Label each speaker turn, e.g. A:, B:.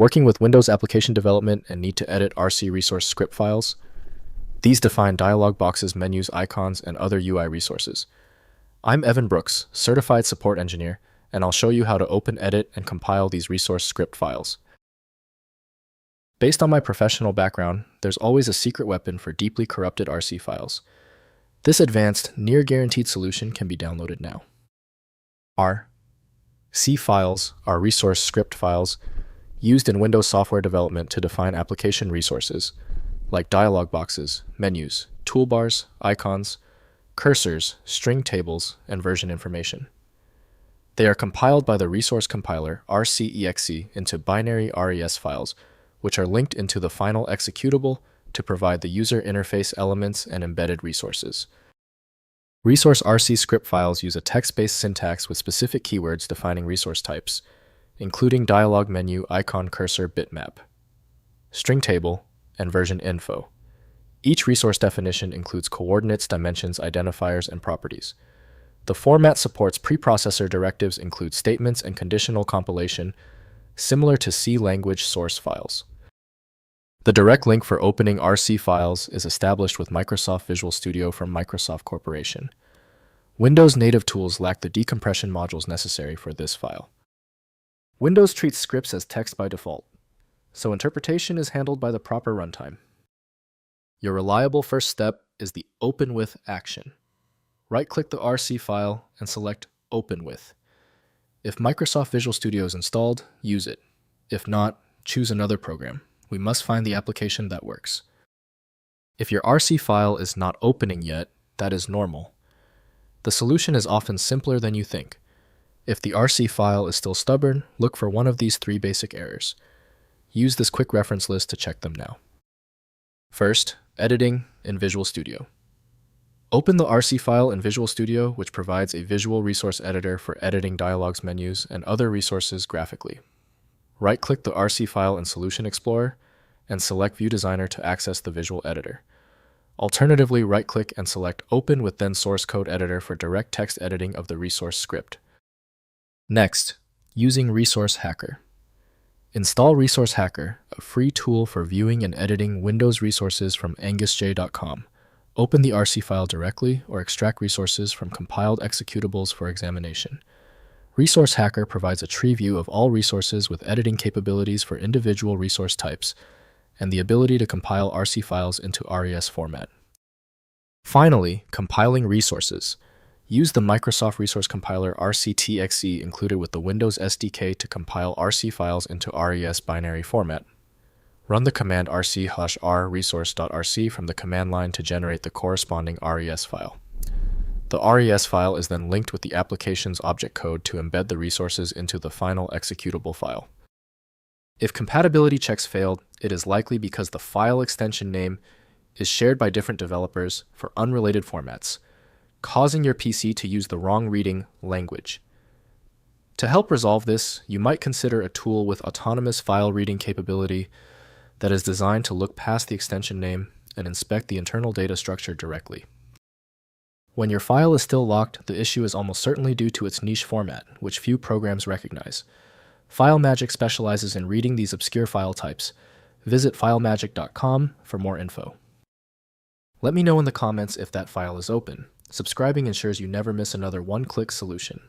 A: Working with Windows application development and need to edit RC resource script files? These define dialog boxes, menus, icons, and other UI resources. I'm Evan Brooks, Certified Support Engineer, and I'll show you how to open, edit, and compile these resource script files. Based on my professional background, there's always a secret weapon for deeply corrupted RC files. This advanced, near-guaranteed solution can be downloaded now. RC files are resource script files used in Windows software development to define application resources, like dialog boxes, menus, toolbars, icons, cursors, string tables, and version information. They are compiled by the resource compiler RC.EXE into binary RES files, which are linked into the final executable to provide the user interface elements and embedded resources. Resource RC script files use a text-based syntax with specific keywords defining resource types, including dialog menu, icon, cursor, bitmap, string table, and version info. Each resource definition includes coordinates, dimensions, identifiers, and properties. The format supports preprocessor directives, include statements and conditional compilation, similar to C language source files. The direct link for opening RC files is established with Microsoft Visual Studio from Microsoft Corporation. Windows native tools lack the decompression modules necessary for this file. Windows treats scripts as text by default, so interpretation is handled by the proper runtime. Your reliable first step is the Open With action. Right-click the RC file and select Open With. If Microsoft Visual Studio is installed, use it. If not, choose another program. We must find the application that works. If your RC file is not opening yet, that is normal. The solution is often simpler than you think. If the RC file is still stubborn, look for one of these three basic errors. Use this quick reference list to check them now. First, editing in Visual Studio. Open the RC file in Visual Studio, which provides a visual resource editor for editing dialogs, menus, and other resources graphically. Right-click the RC file in Solution Explorer and select View Designer to access the visual editor. Alternatively, right-click and select Open with then Source Code Editor for direct text editing of the resource script. Next, using Resource Hacker. Install Resource Hacker, a free tool for viewing and editing Windows resources from angusj.com. Open the RC file directly or extract resources from compiled executables for examination. Resource Hacker provides a tree view of all resources with editing capabilities for individual resource types and the ability to compile RC files into RES format. Finally, compiling resources. Use the Microsoft Resource Compiler RC.EXE included with the Windows SDK to compile RC files into RES binary format. Run the command rc-r resource.rc from the command line to generate the corresponding RES file. The RES file is then linked with the application's object code to embed the resources into the final executable file. If compatibility checks failed, it is likely because the file extension name is shared by different developers for unrelated formats, causing your PC to use the wrong reading language. To help resolve this, you might consider a tool with autonomous file reading capability that is designed to look past the extension name and inspect the internal data structure directly. When your file is still locked, the issue is almost certainly due to its niche format, which few programs recognize. FileMagick specializes in reading these obscure file types. Visit filemagick.com for more info. Let me know in the comments if that file is open. Subscribing ensures you never miss another one-click solution.